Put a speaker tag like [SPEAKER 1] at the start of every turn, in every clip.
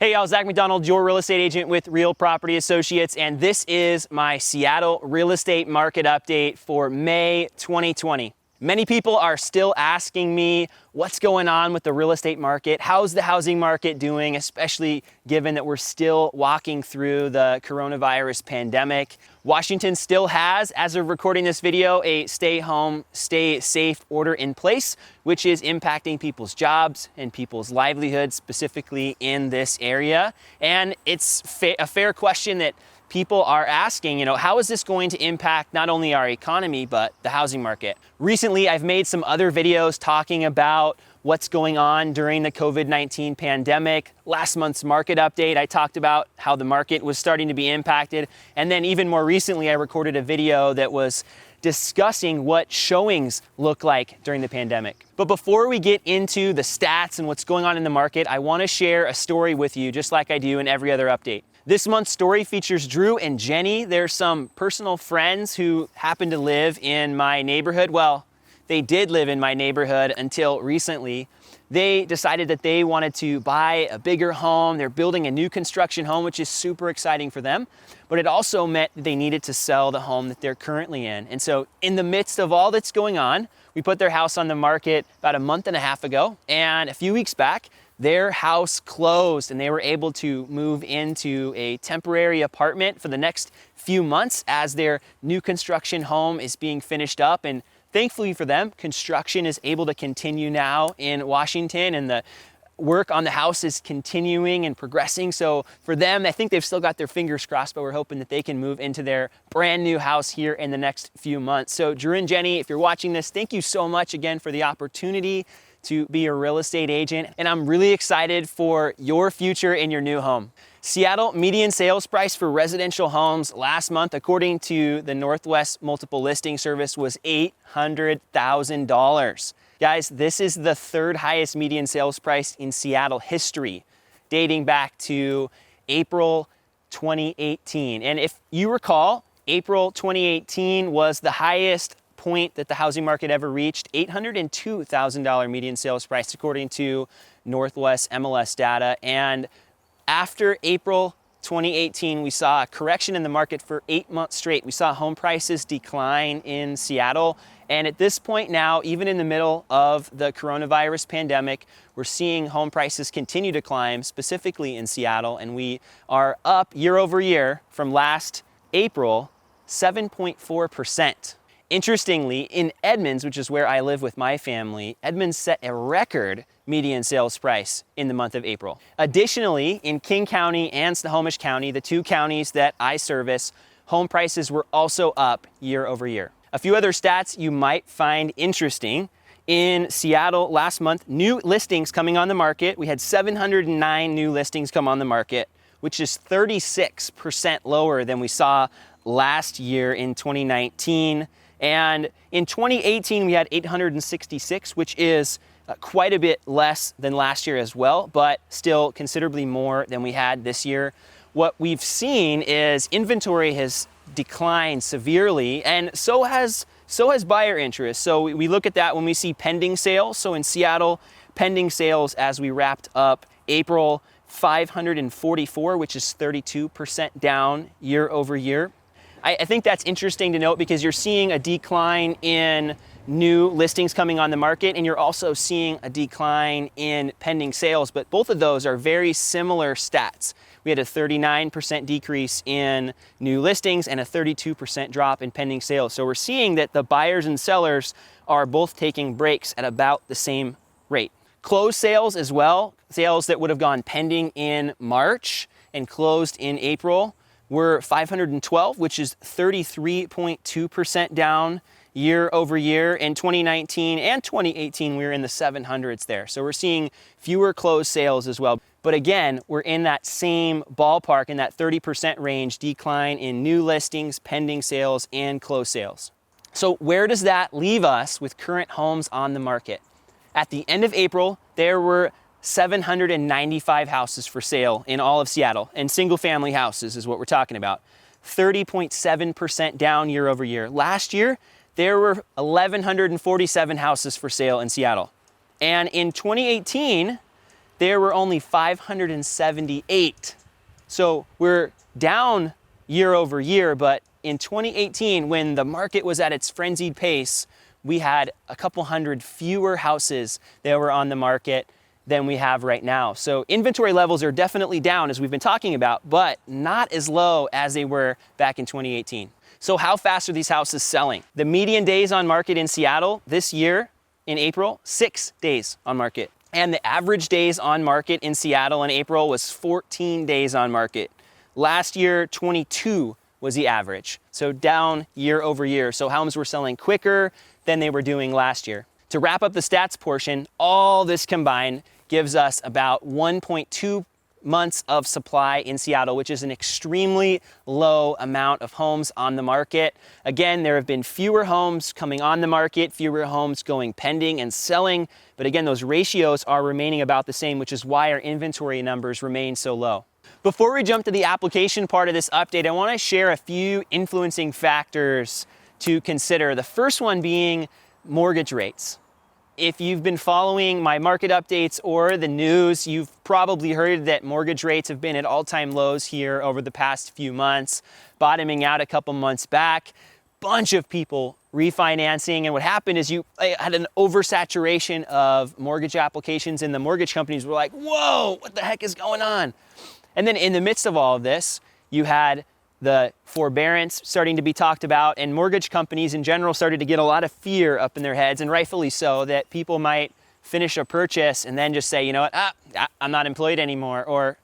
[SPEAKER 1] Hey y'all, Zach McDonald, your real estate agent with Real Property Associates, and this is my Seattle real estate market update for May 2020. Many people are still asking me what's going on with the real estate market. How's the housing market doing, especially given that we're still walking through the coronavirus pandemic. Washington still has, as of recording this video, a stay home, stay safe order in place, which is impacting people's jobs and people's livelihoods, specifically in this area. And it's a fair question that people are asking, how is this going to impact not only our economy, but the housing market? Recently, I've made some other videos talking about what's going on during the COVID-19 pandemic. Last month's market update, I talked about how the market was starting to be impacted. And then even more recently, I recorded a video that was discussing what showings look like during the pandemic. But before we get into the stats and what's going on in the market, I want to share a story with you, just like I do in every other update. This month's story features Drew and Jenny. They're some personal friends who happen to live in my neighborhood. Well, they did live in my neighborhood until recently. They decided that they wanted to buy a bigger home. They're building a new construction home, which is super exciting for them. But it also meant they needed to sell the home that they're currently in. And so in the midst of all that's going on, we put their house on the market about a month and a half ago. And a few weeks back, their house closed and they were able to move into a temporary apartment for the next few months as their new construction home is being finished up. And thankfully for them, construction is able to continue now in Washington, and the work on the house is continuing and progressing. So for them, I think they've still got their fingers crossed, but we're hoping that they can move into their brand new house here in the next few months. So Drew and Jenny, if you're watching this, thank you so much again for the opportunity to be a real estate agent. And I'm really excited for your future in your new home. Seattle median sales price for residential homes last month, according to the Northwest Multiple Listing Service, was $800,000. Guys, this is the third highest median sales price in Seattle history, dating back to April 2018. And if you recall, April 2018 was the highest point that the housing market ever reached, $802,000 median sales price, according to Northwest MLS data. And after April 2018, we saw a correction in the market for 8 months straight. We saw home prices decline in Seattle. And at this point now, even in the middle of the coronavirus pandemic, we're seeing home prices continue to climb, specifically in Seattle. And we are up year over year from last April, 7.4%. Interestingly, in Edmonds, which is where I live with my family, Edmonds set a record median sales price in the month of April. Additionally, in King County and Snohomish County, the two counties that I service, home prices were also up year over year. A few other stats you might find interesting. In Seattle last month, new listings coming on the market. We had 709 new listings come on the market, which is 36% lower than we saw last year in 2019. And in 2018, we had 866, which is quite a bit less than last year as well, but still considerably more than we had this year. What we've seen is inventory has declined severely, and so has buyer interest. So we look at that when we see pending sales. So in Seattle, pending sales as we wrapped up April, 544, which is 32% down year over year. I think that's interesting to note because you're seeing a decline in new listings coming on the market, and you're also seeing a decline in pending sales, but both of those are very similar stats. We had a 39% decrease in new listings and a 32% drop in pending sales. So we're seeing that the buyers and sellers are both taking breaks at about the same rate. Closed sales as well, sales that would have gone pending in March and closed in April, were 512, which is 33.2% down year over year. In 2019 and 2018, we were in the 700s there. So we're seeing fewer closed sales as well. But again, we're in that same ballpark, in that 30% range decline in new listings, pending sales, and closed sales. So where does that leave us with current homes on the market? At the end of April, there were 795 houses for sale in all of Seattle, and single family houses is what we're talking about. 30.7% down year over year. Last year, there were 1,147 houses for sale in Seattle. And in 2018, there were only 578. So we're down year over year, but in 2018, when the market was at its frenzied pace, we had a couple hundred fewer houses that were on the market than we have right now. So inventory levels are definitely down, as we've been talking about, but not as low as they were back in 2018. So how fast are these houses selling? The median days on market in Seattle this year in April, 6 days on market. And the average days on market in Seattle in April was 14 days on market. Last year, 22 was the average. So down year over year. So homes were selling quicker than they were doing last year. To wrap up the stats portion, all this combined gives us about 1.2 months of supply in Seattle, which is an extremely low amount of homes on the market. Again, there have been fewer homes coming on the market, fewer homes going pending and selling. But again, those ratios are remaining about the same, which is why our inventory numbers remain so low. Before we jump to the application part of this update, I want to share a few influencing factors to consider. The first one being mortgage rates. If you've been following my market updates or the news, you've probably heard that mortgage rates have been at all-time lows here over the past few months, bottoming out a couple months back. Bunch of people refinancing, and what happened is you had an oversaturation of mortgage applications, and the mortgage companies were like, whoa, what the heck is going on? And then in the midst of all of this, you had the forbearance starting to be talked about, and mortgage companies in general started to get a lot of fear up in their heads, and rightfully so, that people might finish a purchase and then just say, you know what, I'm not employed anymore, or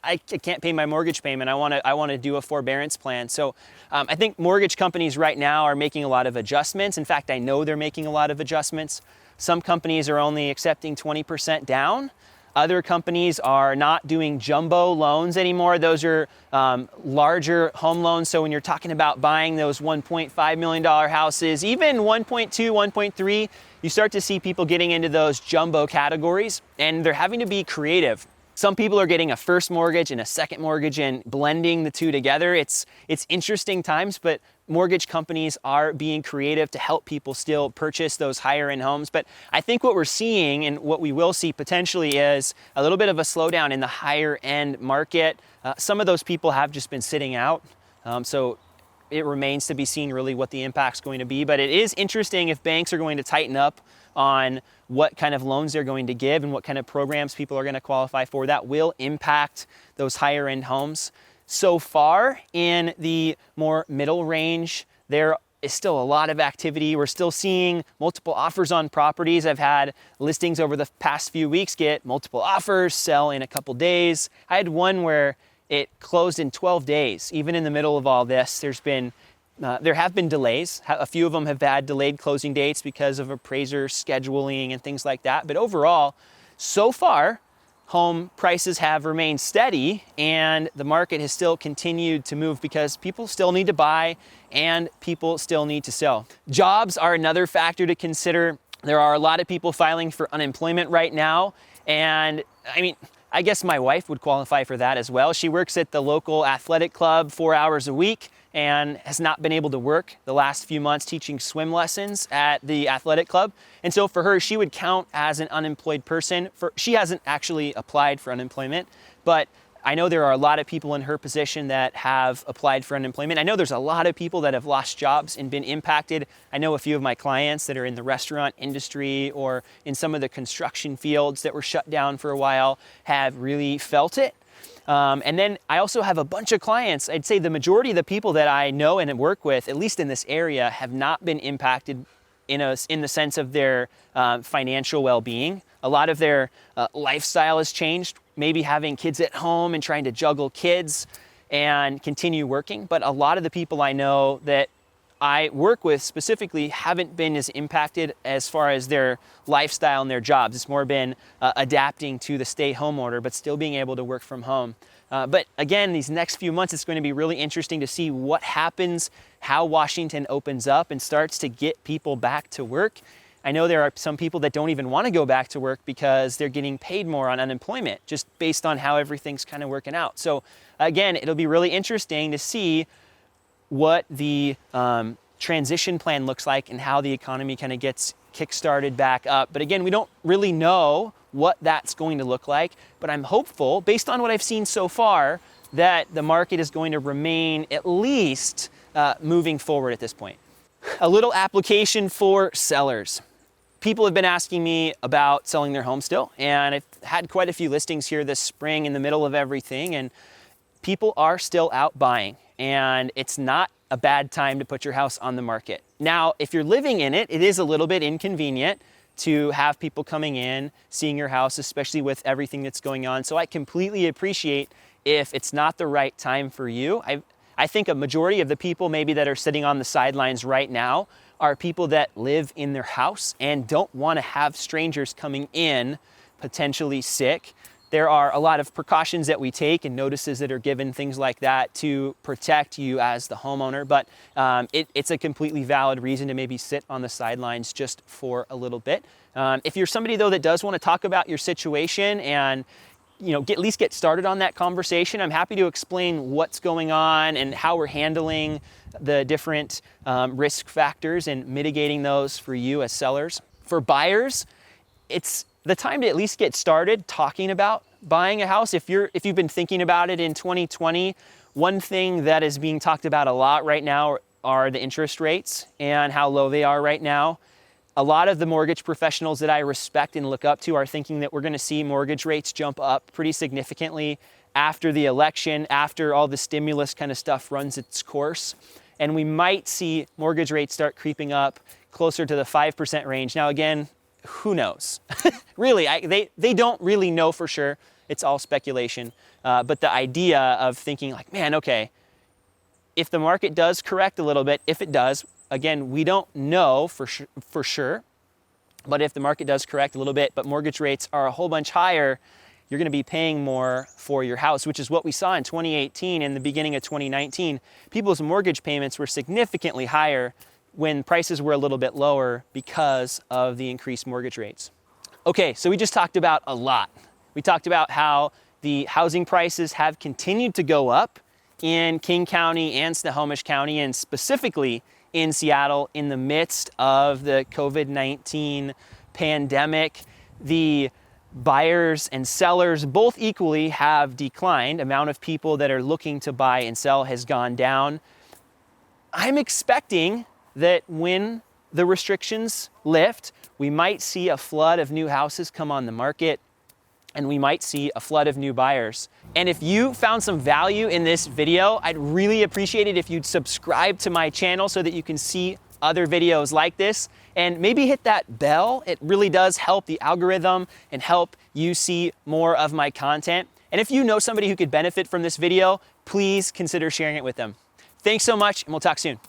[SPEAKER 1] I can't pay my mortgage payment. I want to do a forbearance plan. So I think mortgage companies right now are making a lot of adjustments. In fact, I know they're making a lot of adjustments. Some companies are only accepting 20% down. Other companies are not doing jumbo loans anymore. Those are larger home loans. So when you're talking about buying those $1.5 million houses, even 1.2, 1.3, you start to see people getting into those jumbo categories, and they're having to be creative. Some people are getting a first mortgage and a second mortgage and blending the two together. It's interesting times, but mortgage companies are being creative to help people still purchase those higher end homes. But I think what we're seeing and what we will see potentially is a little bit of a slowdown in the higher end market. Some of those people have just been sitting out. So it remains to be seen really what the impact's going to be. But it is interesting if banks are going to tighten up on what kind of loans they're going to give and what kind of programs people are going to qualify for. That will impact those higher end homes. So far in the more middle range, there is still a lot of activity. We're still seeing multiple offers on properties. I've had listings over the past few weeks get multiple offers, sell in a couple days. I had one where it closed in 12 days. Even in the middle of all this, there have been delays. A few of them have had delayed closing dates because of appraiser scheduling and things like that. But overall, so far, home prices have remained steady, and the market has still continued to move because people still need to buy and people still need to sell. Jobs are another factor to consider. There are a lot of people filing for unemployment right now, and I guess my wife would qualify for that as well. She works at the local athletic club 4 hours a week and has not been able to work the last few months teaching swim lessons at the athletic club. And so for her, she would count as an unemployed person. She hasn't actually applied for unemployment, but I know there are a lot of people in her position that have applied for unemployment. I know there's a lot of people that have lost jobs and been impacted. I know a few of my clients that are in the restaurant industry or in some of the construction fields that were shut down for a while have really felt it. And then I also have a bunch of clients. I'd say the majority of the people that I know and work with, at least in this area, have not been impacted in the sense of their financial well-being. A lot of their lifestyle has changed, maybe having kids at home and trying to juggle kids and continue working. But a lot of the people I know that I work with specifically haven't been as impacted as far as their lifestyle and their jobs. It's more been adapting to the stay-home order, but still being able to work from home. But again, these next few months, it's going to be really interesting to see what happens, how Washington opens up and starts to get people back to work. I know there are some people that don't even want to go back to work because they're getting paid more on unemployment, just based on how everything's kind of working out. So again, it'll be really interesting to see what the transition plan looks like and how the economy kind of gets kick-started back up. But again, we don't really know what that's going to look like, but I'm hopeful, based on what I've seen so far, that the market is going to remain at least moving forward at this point. A little application for sellers. People have been asking me about selling their home still, and I've had quite a few listings here this spring in the middle of everything, and people are still out buying, and it's not a bad time to put your house on the market. Now, if you're living in it, it is a little bit inconvenient to have people coming in, seeing your house, especially with everything that's going on. So I completely appreciate if it's not the right time for you. I think a majority of the people maybe that are sitting on the sidelines right now are people that live in their house and don't want to have strangers coming in potentially sick. There are a lot of precautions that we take and notices that are given, things like that, to protect you as the homeowner, but it's a completely valid reason to maybe sit on the sidelines just for a little bit. If you're somebody though that does want to talk about your situation and at least get started on that conversation, I'm happy to explain what's going on and how we're handling the different risk factors and mitigating those for you as sellers. For buyers, it's the time to at least get started talking about buying a house. If you've been thinking about it in 2020, one thing that is being talked about a lot right now are the interest rates and how low they are right now. A lot of the mortgage professionals that I respect and look up to are thinking that we're going to see mortgage rates jump up pretty significantly after the election, after all the stimulus kind of stuff runs its course. And we might see mortgage rates start creeping up closer to the 5% range. Now, again, who knows? Really, they don't really know for sure. It's all speculation. But the idea of thinking like, man, okay, if the market does correct a little bit, if it does, again, we don't know for sure, but if the market does correct a little bit, but mortgage rates are a whole bunch higher, you're going to be paying more for your house, which is what we saw in 2018 and the beginning of 2019. People's mortgage payments were significantly higher when prices were a little bit lower because of the increased mortgage rates. Okay, so we just talked about a lot. We talked about how the housing prices have continued to go up in King County and Snohomish County, and specifically in Seattle in the midst of the COVID-19 pandemic. The buyers and sellers both equally have declined. Amount of people that are looking to buy and sell has gone down. I'm expecting that when the restrictions lift, we might see a flood of new houses come on the market, and we might see a flood of new buyers. And if you found some value in this video, I'd really appreciate it if you'd subscribe to my channel so that you can see other videos like this, and maybe hit that bell. It really does help the algorithm and help you see more of my content. And if you know somebody who could benefit from this video, please consider sharing it with them. Thanks so much, and we'll talk soon.